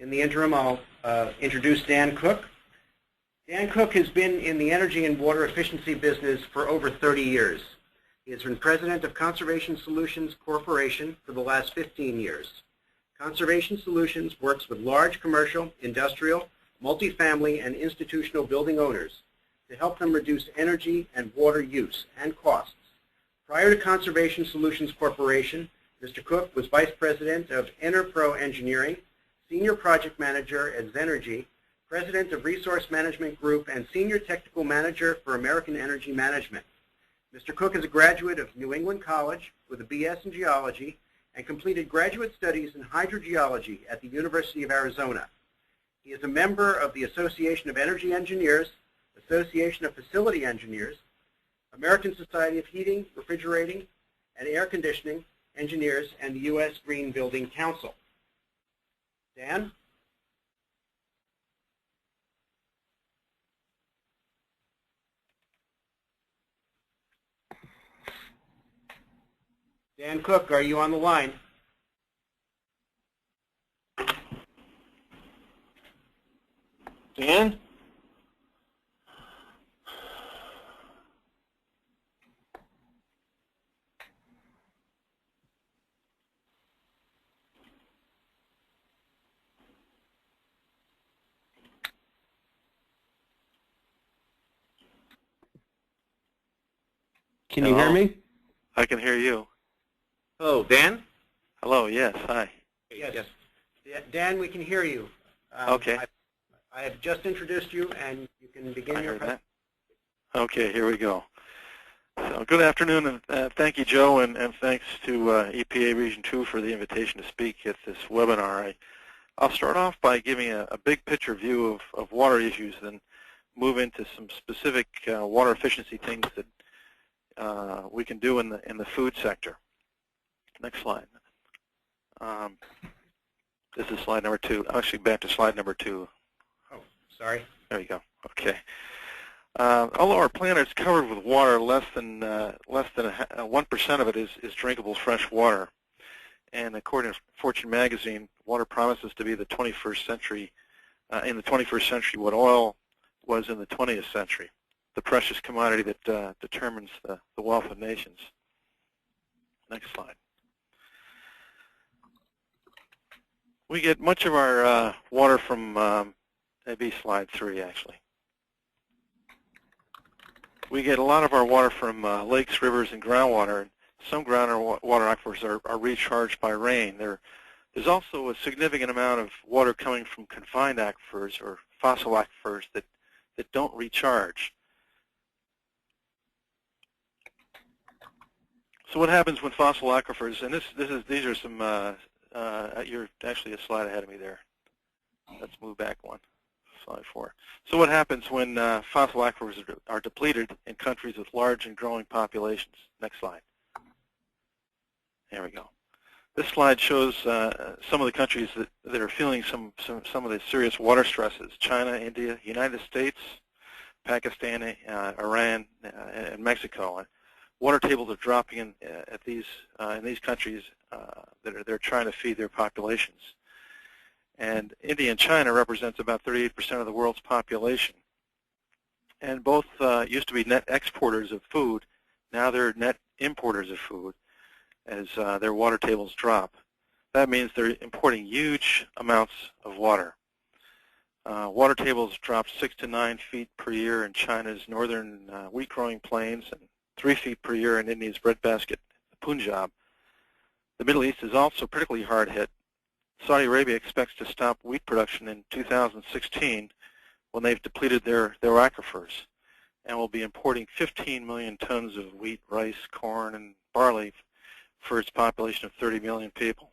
In the interim, I'll introduce Dan Cook. Dan Cook has been in the energy and water efficiency business for over 30 years. He has been president of Conservation Solutions Corporation for the last 15 years. Conservation Solutions works with large commercial, industrial, multifamily, and institutional building owners to help them reduce energy and water use and costs. Prior to Conservation Solutions Corporation, Mr. Cook was Vice President of Enerpro Engineering, Senior Project Manager at Zenergy, President of Resource Management Group, and Senior Technical Manager for American Energy Management. Mr. Cook is a graduate of New England College with a BS in Geology and completed graduate studies in hydrogeology at the University of Arizona. He is a member of the Association of Energy Engineers, Association of Facility Engineers, American Society of Heating, Refrigerating, and Air Conditioning Engineers, and the U.S. Green Building Council. Dan? Dan Cook, are you on the line? Dan? Can you hear me? I can hear you. Hello, Dan? Hello, yes, hi. Yes. Dan, we can hear you. Okay. I have just introduced you, and you can begin your presentation. Okay, here we go. So, good afternoon, and thank you, Joe, and thanks to EPA Region 2 for the invitation to speak at this webinar. I'll start off by giving a big picture view of water issues, then move into some specific water efficiency things that we can do in the food sector. Next slide. This is slide number 2. Actually, back to slide number 2. Oh, sorry. There you go. Okay. Although our planet is covered with water, less than 1% of it is drinkable fresh water. And according to Fortune magazine, water promises to be the 21st century. In the 21st century, what oil was in the 20th century, the precious commodity that determines the wealth of nations. Next slide. We get much of our water from, maybe slide 3 actually. We get a lot of our water from lakes, rivers, and groundwater. And some groundwater aquifers are recharged by rain. There's also a significant amount of water coming from confined aquifers or fossil aquifers that don't recharge. So what happens when fossil aquifers, and these are some, you're actually a slide ahead of me there. Let's move back one, slide 4. So what happens when fossil aquifers are depleted in countries with large and growing populations? Next slide. There we go. This slide shows some of the countries that are feeling some of the serious water stresses: China, India, United States, Pakistan, Iran, and Mexico. Water tables are dropping in these countries that they're trying to feed their populations. And India and China represents about 38% of the world's population. And both used to be net exporters of food. Now they're net importers of food as their water tables drop. That means they're importing huge amounts of water. Water tables drop 6 to 9 feet per year in China's northern wheat-growing plains and 3 feet per year in India's breadbasket, Punjab. The Middle East is also particularly hard hit. Saudi Arabia expects to stop wheat production in 2016 when they've depleted their aquifers, and will be importing 15 million tons of wheat, rice, corn, and barley for its population of 30 million people.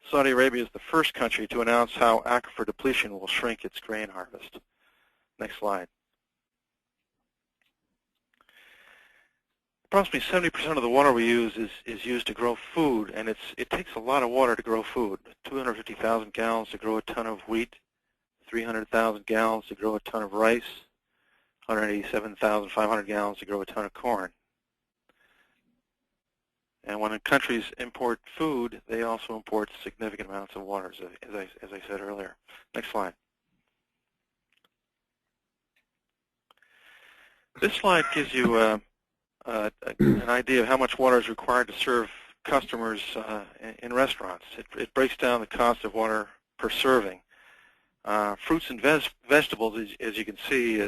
Saudi Arabia is the first country to announce how aquifer depletion will shrink its grain harvest. Next slide. Approximately 70% of the water we use is used to grow food, and it takes a lot of water to grow food. 250,000 gallons to grow a ton of wheat, 300,000 gallons to grow a ton of rice, 187,500 gallons to grow a ton of corn. And when countries import food, they also import significant amounts of water, as I said earlier. Next slide. This slide gives you an idea of how much water is required to serve customers in restaurants. It breaks down the cost of water per serving. Fruits and vegetables, as you can see,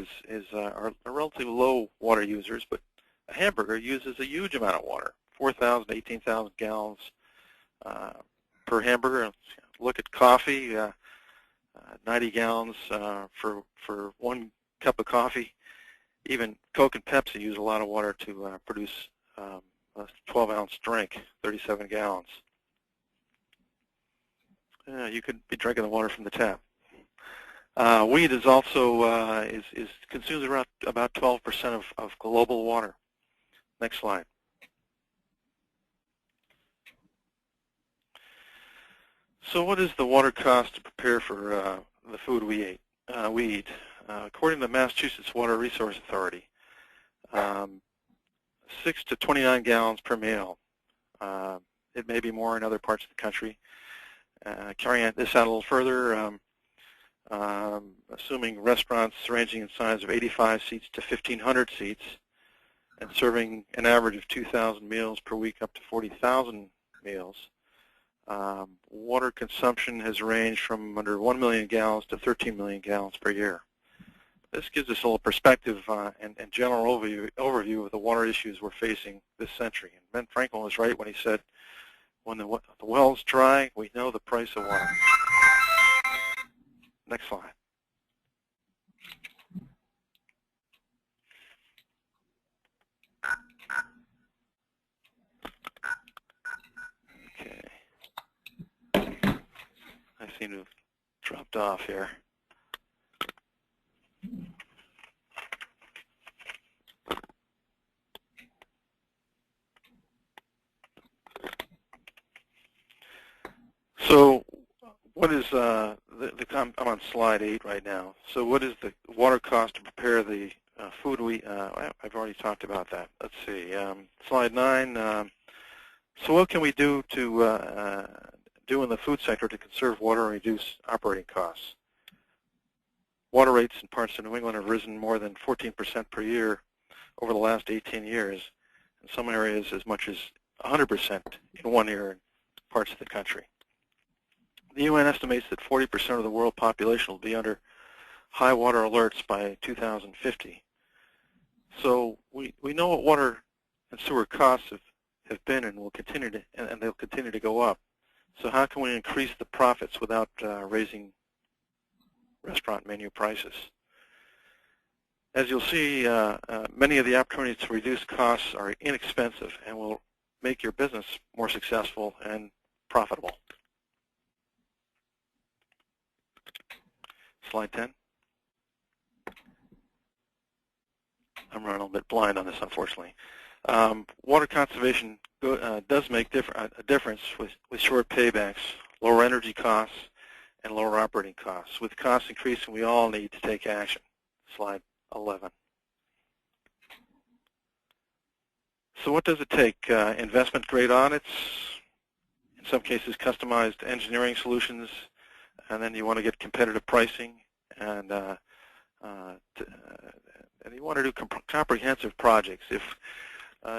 are relatively low water users, but a hamburger uses a huge amount of water, 4,000 to 18,000 gallons per hamburger. Look at coffee, 90 gallons for 1 cup of coffee. Even Coke and Pepsi use a lot of water to produce a 12-ounce drink, 37 gallons. You could be drinking the water from the tap. Wheat is also consumes about 12% of global water. Next slide. So what is the water cost to prepare for the food we eat? According to the Massachusetts Water Resource Authority, 6 to 29 gallons per meal. It may be more in other parts of the country. Carrying this out a little further, assuming restaurants ranging in size of 85 seats to 1,500 seats and serving an average of 2,000 meals per week up to 40,000 meals, water consumption has ranged from under 1 million gallons to 13 million gallons per year. This gives us a little perspective and general overview of the water issues we're facing this century. And Ben Franklin was right when he said, when the well's dry, we know the price of water. Next slide. Okay. I seem to have dropped off here. So what is I'm on slide 8 right now. So what is the water cost to prepare the food we, I've already talked about that. Let's see, slide 9. So what can we do to do in the food sector to conserve water and reduce operating costs? Water rates in parts of New England have risen more than 14% per year over the last 18 years. In some areas as much as 100% in one year in parts of the country. The UN estimates that 40% of the world population will be under high water alerts by 2050. So we know what water and sewer costs have been and will continue to, and they'll continue to go up. So how can we increase the profits without raising restaurant menu prices? As you'll see, many of the opportunities to reduce costs are inexpensive and will make your business more successful and profitable. Slide 10. I'm running a little bit blind on this, unfortunately. Water conservation does make a difference with short paybacks, lower energy costs, and lower operating costs. With costs increasing, we all need to take action. Slide 11. So what does it take? Investment-grade audits, in some cases customized engineering solutions, and then you want to get competitive pricing, and you want to do comprehensive projects. If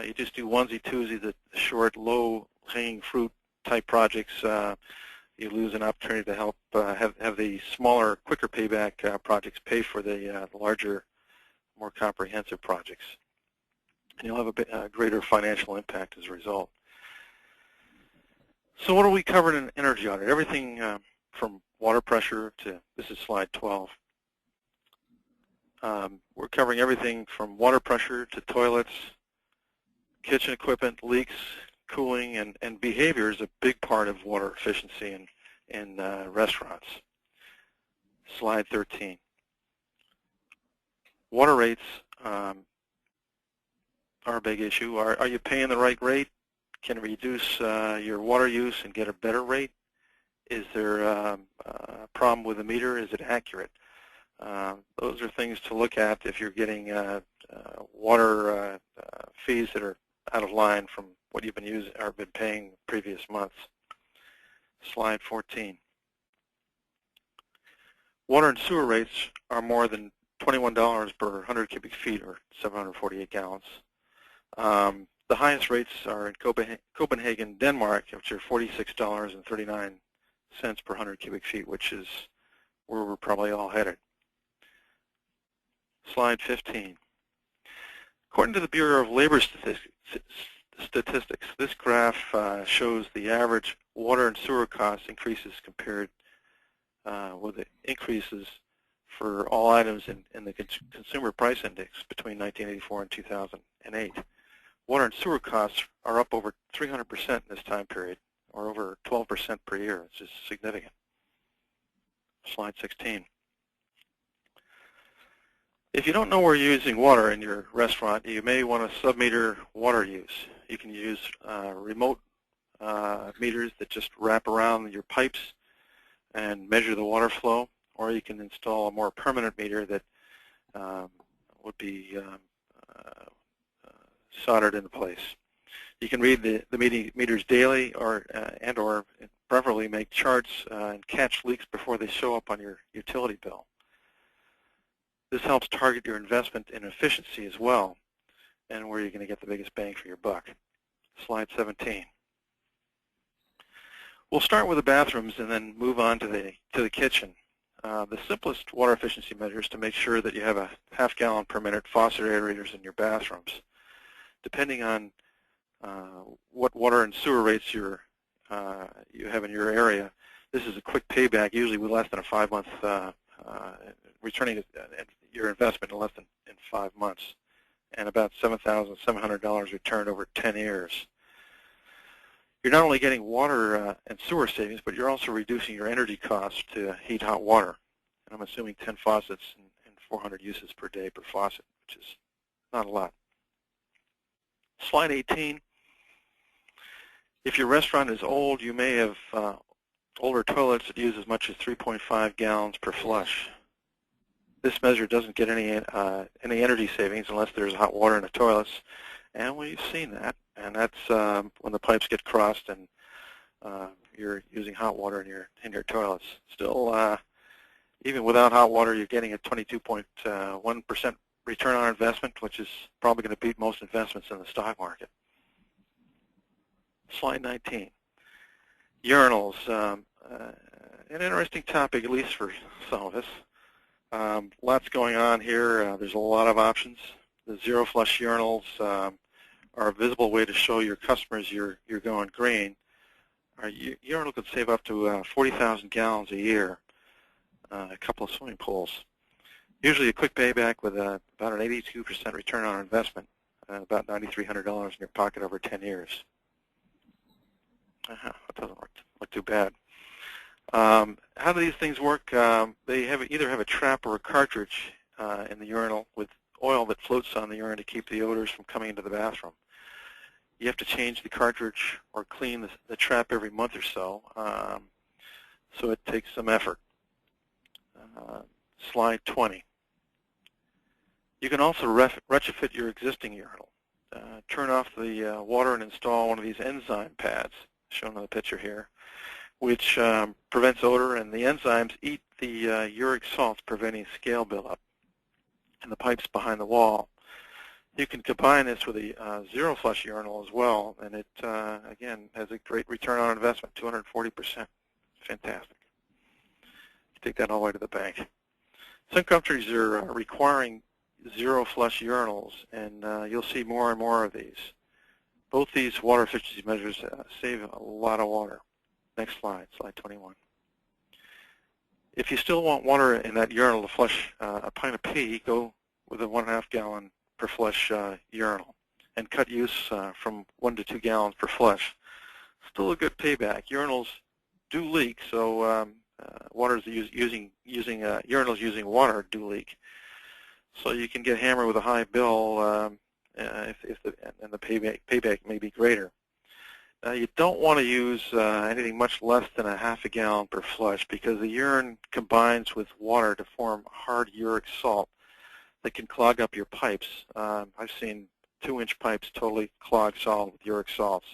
you just do onesie-twosie, the short, low-hanging fruit type projects, you lose an opportunity to help have the smaller, quicker payback projects pay for the larger, more comprehensive projects. And you'll have a greater financial impact as a result. So what are we covered in energy audit? Everything from water pressure to, this is slide 12. We're covering everything from water pressure to toilets, kitchen equipment, leaks, cooling, and behavior is a big part of water efficiency in restaurants. Slide 13. Water rates are a big issue. Are you paying the right rate? Can you reduce your water use and get a better rate? Is there a problem with the meter? Is it accurate? Those are things to look at if you're getting water fees that are out of line from what you've been using or been paying previous months. Slide 14. Water and sewer rates are more than $21 per 100 cubic feet, or 748 gallons. The highest rates are in Copenhagen, Denmark, which are $46.39 per 100 cubic feet, which is where we're probably all headed. Slide 15. According to the Bureau of Labor Statistics, this graph shows the average water and sewer cost increases compared with the increases for all items in the Consumer Price Index between 1984 and 2008. Water and sewer costs are up over 300% in this time period, or over 12% per year, which is significant. Slide 16. If you don't know where you're using water in your restaurant, you may want to submeter water use. You can use remote meters that just wrap around your pipes and measure the water flow, or you can install a more permanent meter that would be soldered into place. You can read the meters daily, or preferably make charts and catch leaks before they show up on your utility bill. This helps target your investment in efficiency as well, and where you're going to get the biggest bang for your buck. Slide 17. We'll start with the bathrooms and then move on to the kitchen. The simplest water efficiency measure is to make sure that you have a half-gallon per minute faucet aerators in your bathrooms. Depending on what water and sewer rates you have in your area, this is a quick payback, usually with less than a 5-month returning your investment in less than 5 months, and about $7,700 returned over 10 years. You're not only getting water and sewer savings, but you're also reducing your energy costs to heat hot water. And I'm assuming 10 faucets and 400 uses per day per faucet, which is not a lot. Slide 18. If your restaurant is old, you may have older toilets that use as much as 3.5 gallons per flush. This measure doesn't get any energy savings unless there's hot water in the toilets, and we've seen that. And that's when the pipes get crossed and you're using hot water in your toilets. Still, even without hot water, you're getting a 22.1% return on investment, which is probably going to beat most investments in the stock market. Slide 19. Urinals. An interesting topic, at least for some of us. Lots going on here. There's a lot of options. The zero flush urinals are a visible way to show your customers you're going green. Our urinal could save up to 40,000 gallons a year, a couple of swimming pools. Usually a quick payback with about an 82% return on investment, about $9,300 in your pocket over 10 years. That doesn't look too bad. How do these things work? They either have a trap or a cartridge in the urinal with oil that floats on the urine to keep the odors from coming into the bathroom. You have to change the cartridge or clean the trap every month or so, so it takes some effort. Slide 20. You can also retrofit your existing urinal. Turn off the water and install one of these enzyme pads, shown in the picture here, which prevents odor, and the enzymes eat the uric salts, preventing scale buildup in the pipes behind the wall. You can combine this with a zero flush urinal as well, and it, again, has a great return on investment, 240%. Fantastic. You take that all the way to the bank. Some countries are requiring zero flush urinals, and you'll see more and more of these. Both these water efficiency measures save a lot of water. Next slide, slide 21. If you still want water in that urinal to flush a pint of pee, go with a 1.5 gallon per flush urinal, and cut use from 1 to 2 gallons per flush. Still a good payback. Urinals do leak, so urinals using water do leak. So you can get hammered with a high bill, and the payback may be greater. You don't want to use anything much less than a 1/2 gallon per flush, because the urine combines with water to form hard uric salt that can clog up your pipes. I've seen 2-inch pipes totally clogged solid with uric salts.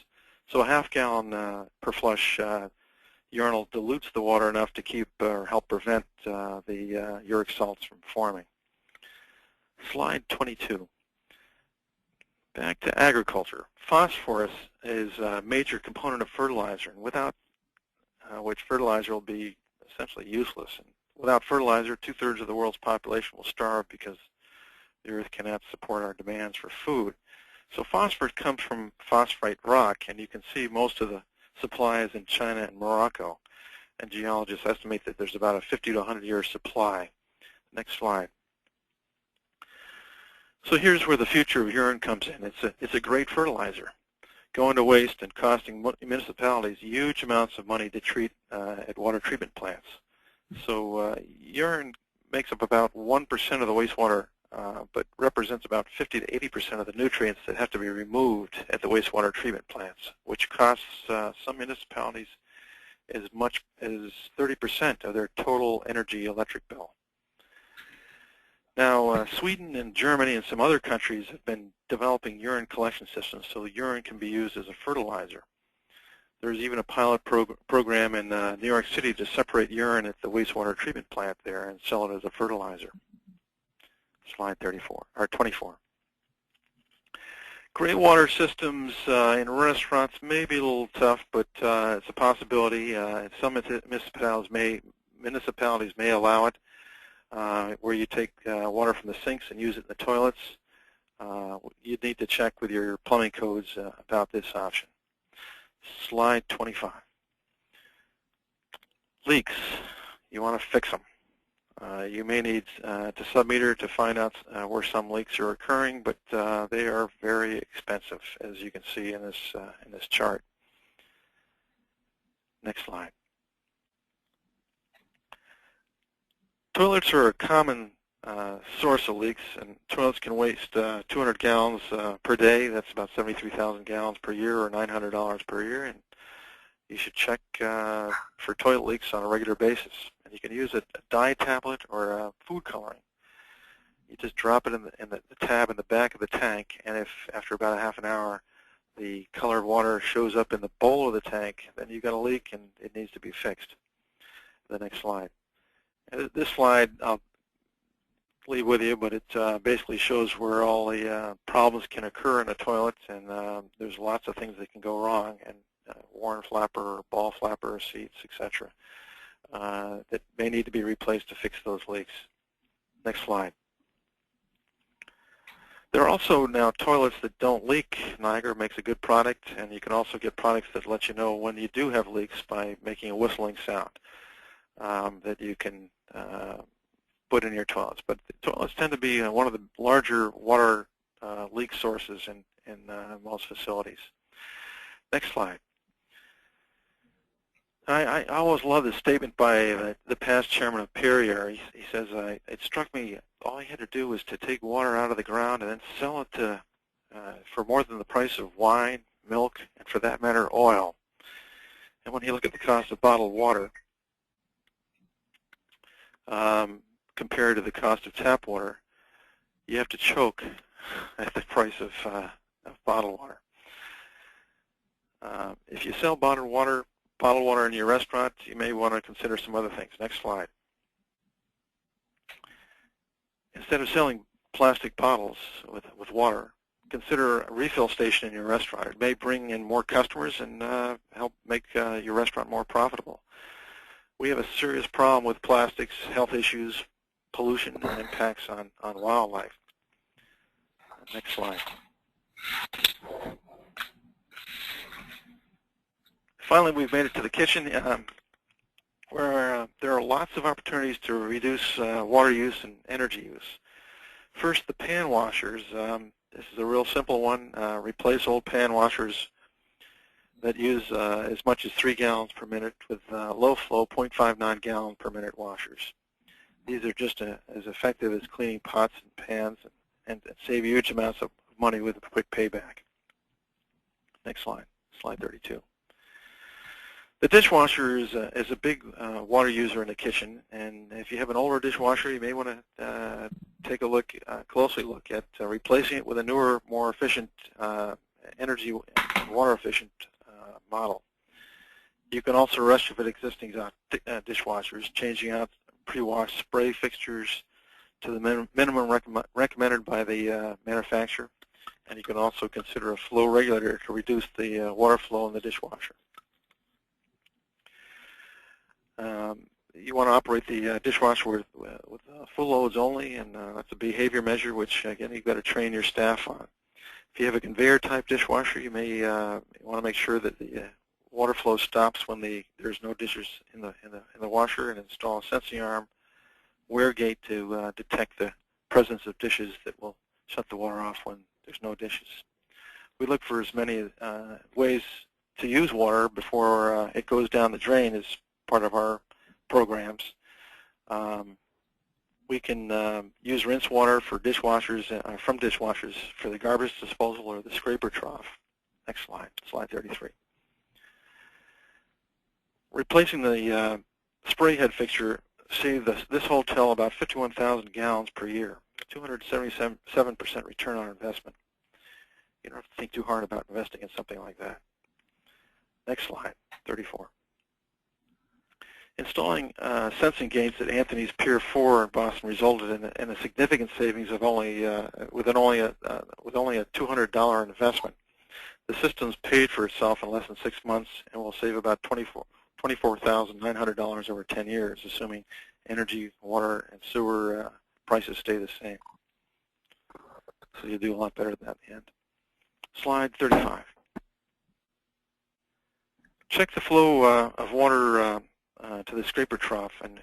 So a half-gallon per flush urinal dilutes the water enough to keep or help prevent the uric salts from forming. Slide 22. Back to agriculture. Phosphorus is a major component of fertilizer, and without which fertilizer will be essentially useless. And without fertilizer, 2/3 of the world's population will starve because the earth cannot support our demands for food. So phosphorus comes from phosphite rock, and you can see most of the supply is in China and Morocco. And geologists estimate that there's about a 50 to 100 year supply. Next slide. So here's where the future of urine comes in. It's a great fertilizer, going to waste and costing municipalities huge amounts of money to treat at water treatment plants. So urine makes up about 1% of the wastewater, but represents about 50 to 80% of the nutrients that have to be removed at the wastewater treatment plants, which costs some municipalities as much as 30% of their total energy electric bill. Now, Sweden and Germany and some other countries have been developing urine collection systems so urine can be used as a fertilizer. There's even a pilot program in New York City to separate urine at the wastewater treatment plant there and sell it as a fertilizer. Slide 34 or 24. Gray water systems in restaurants may be a little tough, but it's a possibility. Some municipalities may allow it, where you take water from the sinks and use it in the toilets. You'd need to check with your plumbing codes about this option. Slide 25. Leaks. You want to fix them. You may need to SubMeter to find out where some leaks are occurring, but they are very expensive, as you can see in this chart. Next slide. Toilets are a common source of leaks, and toilets can waste 200 gallons per day. That's about 73,000 gallons per year, or $900 per year. And you should check for toilet leaks on a regular basis. And you can use a dye tablet or food coloring. You just drop it in the tab in the back of the tank, and if after about a half an hour the colored water shows up in the bowl of the tank, then you've got a leak and it needs to be fixed. The next slide. This slide I'll leave with you, but it basically shows where all the problems can occur in a toilet, and there's lots of things that can go wrong, and worn flapper, ball flapper, seats, etc. That may need to be replaced to fix those leaks. Next slide. There are also now toilets that don't leak. Niagara makes a good product, and you can also get products that let you know when you do have leaks by making a whistling sound that you can put in your toilets. But the toilets tend to be one of the larger water leak sources in most facilities. Next slide. I always love this statement by the past chairman of Perrier. He says, it struck me, all he had to do was to take water out of the ground and then sell it for more than the price of wine, milk, and for that matter, oil. And when you look at the cost of bottled water compared to the cost of tap water, you have to choke at the price of bottled water. If you sell bottled water in your restaurant, you may want to consider some other things. Next slide. Instead of selling plastic bottles with water, consider a refill station in your restaurant. It may bring in more customers and help make your restaurant more profitable. We have a serious problem with plastics, health issues, pollution, and impacts on wildlife. Next slide. Finally, we've made it to the kitchen, where there are lots of opportunities to reduce water use and energy use. First, the pan washers. This is a real simple one. Replace old pan washers that use as much as 3 gallons per minute with low flow 0.59 gallon per minute washers. These are just as effective as cleaning pots and pans and save huge amounts of money with a quick payback. Next slide, slide 32. The dishwasher is a big water user in the kitchen, and if you have an older dishwasher, you may want to take a look, closely look at replacing it with a newer, more efficient, energy and water efficient model. You can also retrofit existing dishwashers, changing out pre-wash spray fixtures to the minimum recommended by the manufacturer, and you can also consider a flow regulator to reduce the water flow in the dishwasher. You want to operate the dishwasher with full loads only, and that's a behavior measure, which again you've got to train your staff on. If you have a conveyor type dishwasher, you may want to make sure that the water flow stops when there's no dishes in the washer, and install a sensing arm wear gate to detect the presence of dishes that will shut the water off when there's no dishes. We look for as many ways to use water before it goes down the drain as part of our programs. We can use rinse water for dishwashers, from dishwashers for the garbage disposal or the scraper trough. Next slide, slide 33. Replacing the spray head fixture saved this hotel about 51,000 gallons per year, 277% return on investment. You don't have to think too hard about investing in something like that. Next slide, 34. Installing sensing gates at Anthony's Pier 4 in Boston resulted in a significant savings of with only a $200 investment. The system's paid for itself in less than 6 months and will save about $24,900 over 10 years, assuming energy, water, and sewer prices stay the same. So you do a lot better than that in the end. Slide 35. Check the flow of water to the scraper trough and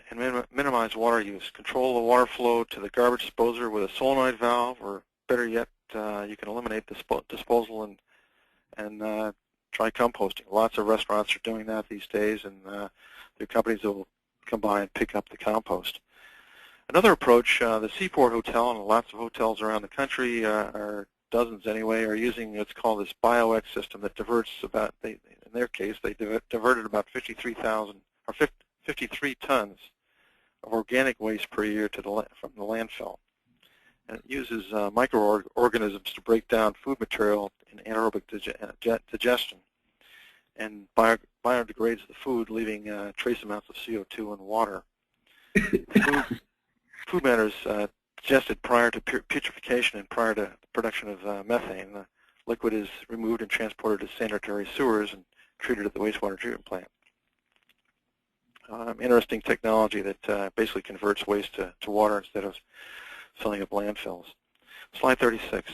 minimize water use. Control the water flow to the garbage disposer with a solenoid valve, or better yet, you can eliminate disposal and try composting. Lots of restaurants are doing that these days, and there are companies that will come by and pick up the compost. Another approach, the Seaport Hotel, and lots of hotels around the country, or dozens anyway, are using what's called this BioX system that diverts about, in their case, they diverted about 53 tons of organic waste per year from the landfill. And it uses microorganisms to break down food material in anaerobic digestion and biodegrades the food, leaving trace amounts of CO2 and water. Food matters digested prior to putrefaction and prior to production of methane. The liquid is removed and transported to sanitary sewers and treated at the wastewater treatment plant. Interesting technology that basically converts waste to water instead of filling up landfills. Slide 36.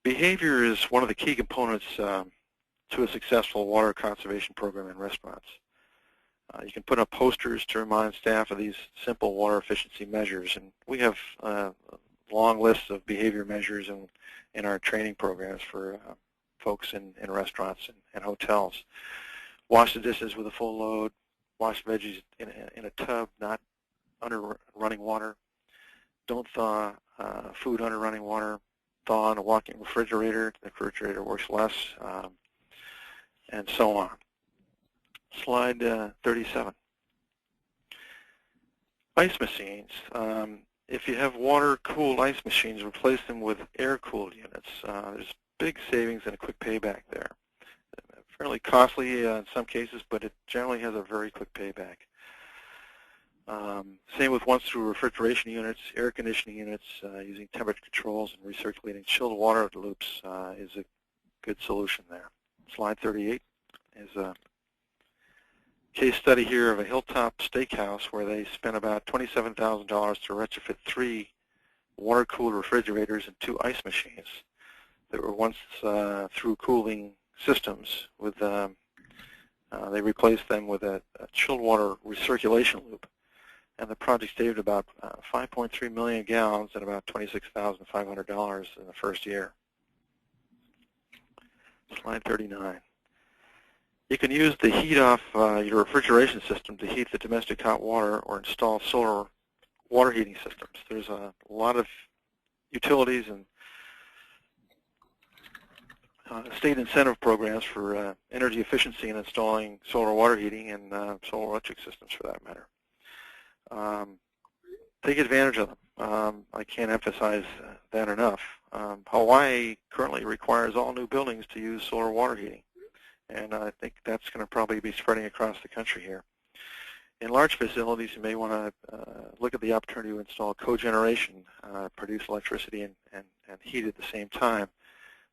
Behavior is one of the key components to a successful water conservation program in restaurants. You can put up posters to remind staff of these simple water efficiency measures, and we have long lists of behavior measures in our training programs for folks in restaurants and hotels. Wash the dishes with a full load. Wash veggies in a tub, not under running water. Don't thaw food under running water. Thaw in a walk-in refrigerator. The refrigerator works less, and so on. Slide 37. Ice machines. If you have water-cooled ice machines, replace them with air-cooled units. There's big savings and a quick payback there. Fairly costly in some cases, but it generally has a very quick payback. Same with once-through refrigeration units, air conditioning units, using temperature controls and recirculating chilled water loops is a good solution there. Slide 38 is a case study here of a Hilltop Steakhouse where they spent about $27,000 to retrofit 3 water-cooled refrigerators and 2 ice machines that were once through cooling systems. With they replaced them with a chilled water recirculation loop, and the project saved about 5.3 million gallons and about $26,500 in the first year. Slide 39. You can use the heat off your refrigeration system to heat the domestic hot water or install solar water heating systems. There's a lot of utilities and state incentive programs for energy efficiency and installing solar water heating and solar electric systems, for that matter. Take advantage of them. I can't emphasize that enough. Hawaii currently requires all new buildings to use solar water heating, and I think that's going to probably be spreading across the country here. In large facilities, you may want to look at the opportunity to install cogeneration, produce electricity and heat at the same time.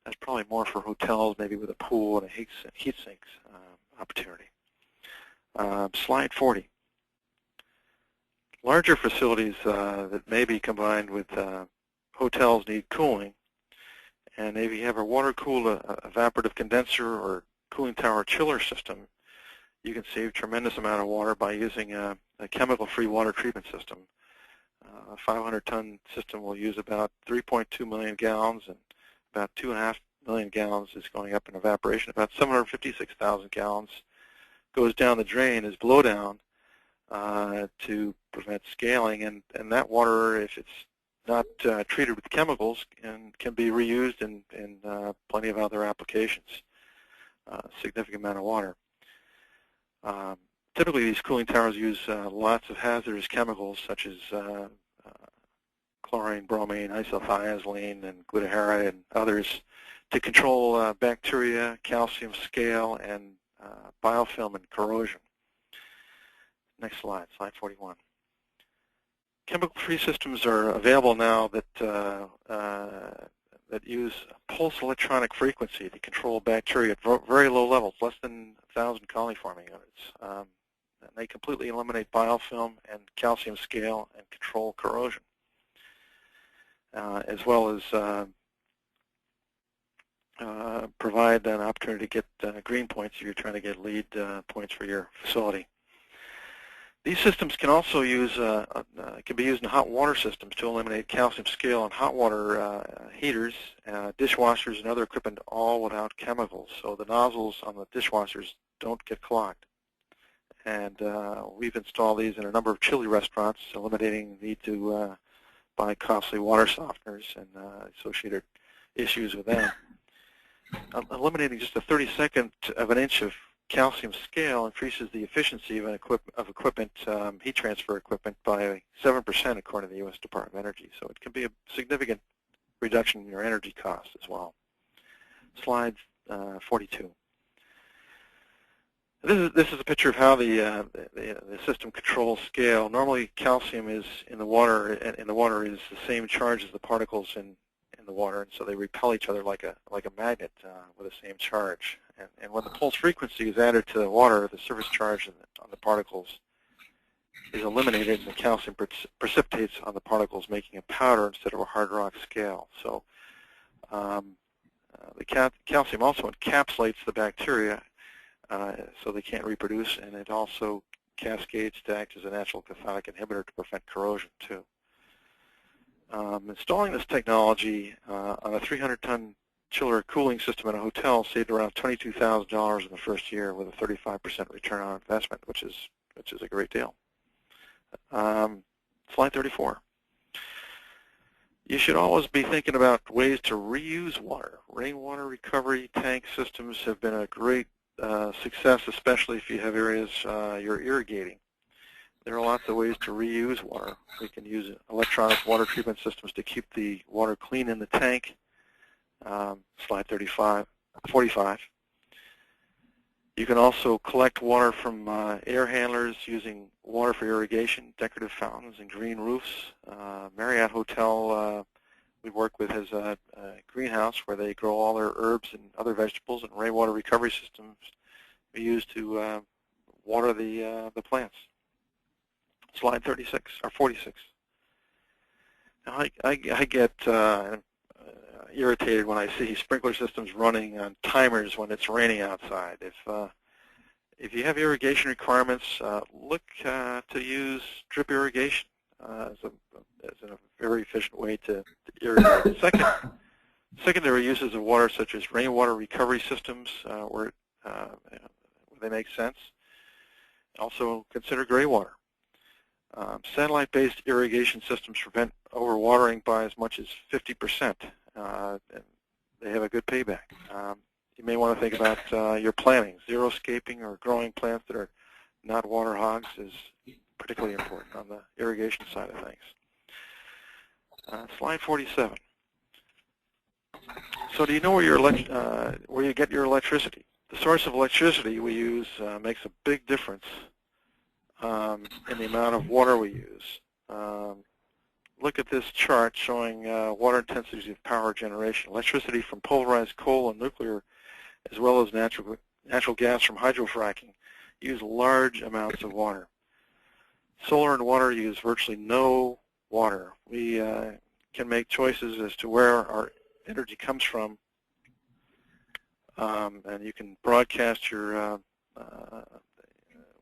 That's probably more for hotels, maybe with a pool and a heat sinks opportunity. Slide 40. Larger facilities that may be combined with hotels need cooling, and if you have a water-cooled evaporative condenser or cooling tower chiller system, you can save a tremendous amount of water by using a chemical-free water treatment system. A 500-ton system will use about 3.2 million gallons, and about 2.5 million gallons is going up in evaporation. About 756,000 gallons goes down the drain as blowdown to prevent scaling, and that water, if it's not treated with chemicals, can be reused in plenty of other applications. Significant amount of water. Typically, these cooling towers use lots of hazardous chemicals such as chlorine, bromine, isothiazolene, and glutaharide, and others to control bacteria, calcium scale, and biofilm and corrosion. Next slide, slide 41. Chemical-free systems are available now that that use pulse electronic frequency to control bacteria at very low levels, less than 1,000 colony-forming units. And they completely eliminate biofilm and calcium scale and control corrosion, as well as provide an opportunity to get green points if you're trying to get LEED points for your facility. These systems can also can be used in hot water systems to eliminate calcium scale in hot water heaters, dishwashers, and other equipment, all without chemicals. So the nozzles on the dishwashers don't get clogged. And we've installed these in a number of chili restaurants, eliminating the need to buy costly water softeners and associated issues with them. Eliminating just a 32nd of an inch of calcium scale increases the efficiency of equipment, heat transfer equipment, by 7% according to the U.S. Department of Energy. So it can be a significant reduction in your energy costs as well. Slide 42. This is a picture of how the system controls scale. Normally, calcium is in the water, and in the water is the same charge as the particles in the water, and so they repel each other like a magnet with the same charge. And when the pulse frequency is added to the water, the surface charge on the particles is eliminated, and the calcium precipitates on the particles, making a powder instead of a hard rock scale. So the calcium also encapsulates the bacteria, so they can't reproduce, and it also cascades to act as a natural cathodic inhibitor to prevent corrosion too. Installing this technology on a 300-ton chiller cooling system in a hotel saved around $22,000 in the first year with a 35% return on investment, which is a great deal. Slide 34. You should always be thinking about ways to reuse water. Rainwater recovery tank systems have been a great success, especially if you have areas you're irrigating. There are lots of ways to reuse water. We can use electronic water treatment systems to keep the water clean in the tank. Slide 45. You can also collect water from air handlers using water for irrigation, decorative fountains, and green roofs. Marriott Hotel we work with has a greenhouse where they grow all their herbs and other vegetables, and rainwater recovery systems we use to water the plants. Slide 36 or 46. Now I get irritated when I see sprinkler systems running on timers when it's raining outside. If you have irrigation requirements, look to use drip irrigation as a very efficient way to irrigate. Secondary uses of water, such as rainwater recovery systems, where they make sense. Also consider gray water. Satellite-based irrigation systems prevent overwatering by as much as 50%. And they have a good payback. You may want to think about your planting. Xeriscaping or growing plants that are not water hogs is particularly important on the irrigation side of things. Slide 47. So do you know where you get your electricity? The source of electricity we use makes a big difference in the amount of water we use. Look at this chart showing water intensity of power generation. Electricity from pulverized coal and nuclear, as well as natural gas from hydrofracking, use large amounts of water. Solar and water use virtually no water. We can make choices as to where our energy comes from, and you can broadcast your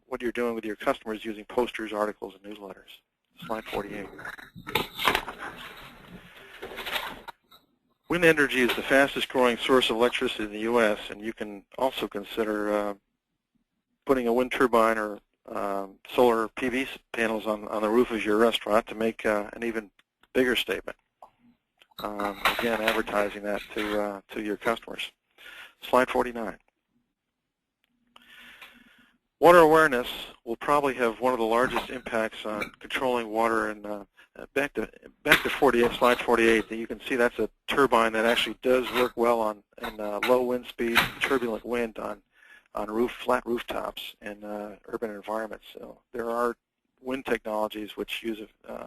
what you're doing with your customers using posters, articles, and newsletters. Slide 48. Wind energy is the fastest growing source of electricity in the U.S., and you can also consider putting a wind turbine or solar PV panels on the roof of your restaurant to make an even bigger statement. Again, advertising that to your customers. Slide 49. Water awareness will probably have one of the largest impacts on controlling water. And back to slide 48. You can see that's a turbine that actually does work well in low wind speed, turbulent wind on flat rooftops in urban environments. So there are wind technologies which use a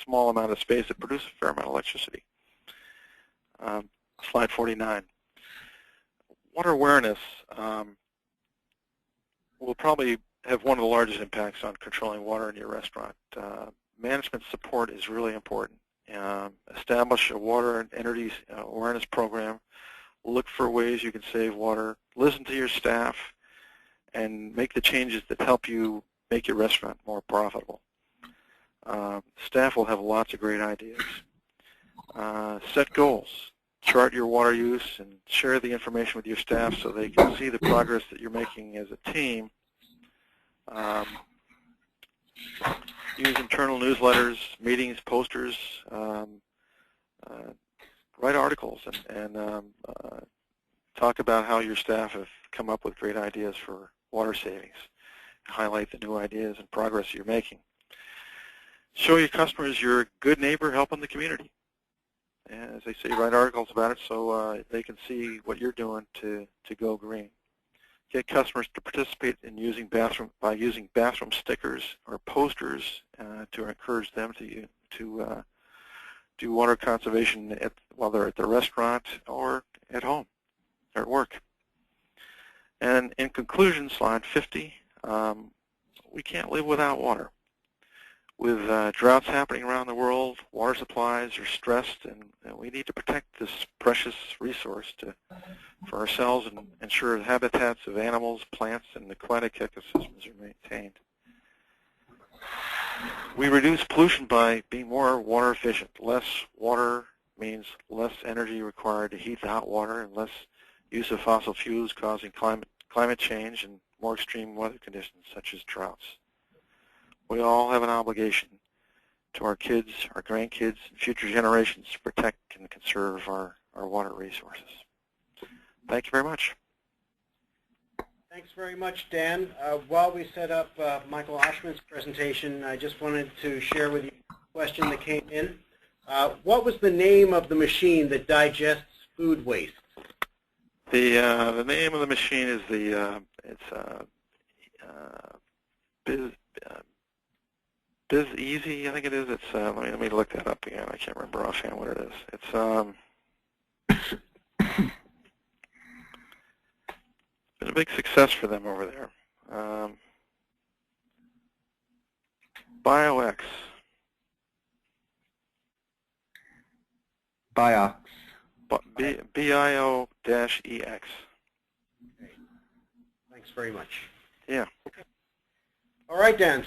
small amount of space that produce a fair amount of electricity. Slide 49. Water awareness will probably have one of the largest impacts on controlling water in your restaurant. Management support is really important. Establish a water and energy awareness program. Look for ways you can save water. Listen to your staff and make the changes that help you make your restaurant more profitable. Staff will have lots of great ideas. Set goals. Chart your water use and share the information with your staff so they can see the progress that you're making as a team. Use internal newsletters, meetings, posters, write articles, and talk about how your staff have come up with great ideas for water savings. Highlight the new ideas and progress you're making. Show your customers you're a good neighbor helping the community. And as they say, write articles about it so they can see what you're doing to go green. Get customers to participate in using bathroom stickers or posters to encourage them to do water conservation while they're at the restaurant or at home or at work. And in conclusion, slide 50, we can't live without water. With droughts happening around the world, water supplies are stressed, and we need to protect this precious resource for ourselves and ensure the habitats of animals, plants, and aquatic ecosystems are maintained. We reduce pollution by being more water efficient. Less water means less energy required to heat the hot water and less use of fossil fuels causing climate change and more extreme weather conditions such as droughts. We all have an obligation to our kids, our grandkids, and future generations to protect and conserve our water resources. Thank you very much. Thanks very much, Dan. While we set up Michael Oshman's presentation, I just wanted to share with you a question that came in. What was the name of the machine that digests food waste? The name of the machine is Biz Easy, I think it is. It's let me look that up again. I can't remember offhand what it is. It's been a big success for them over there. BioX. Biox. B-I-O-EX. Okay. Thanks very much. Yeah. All right, Dan.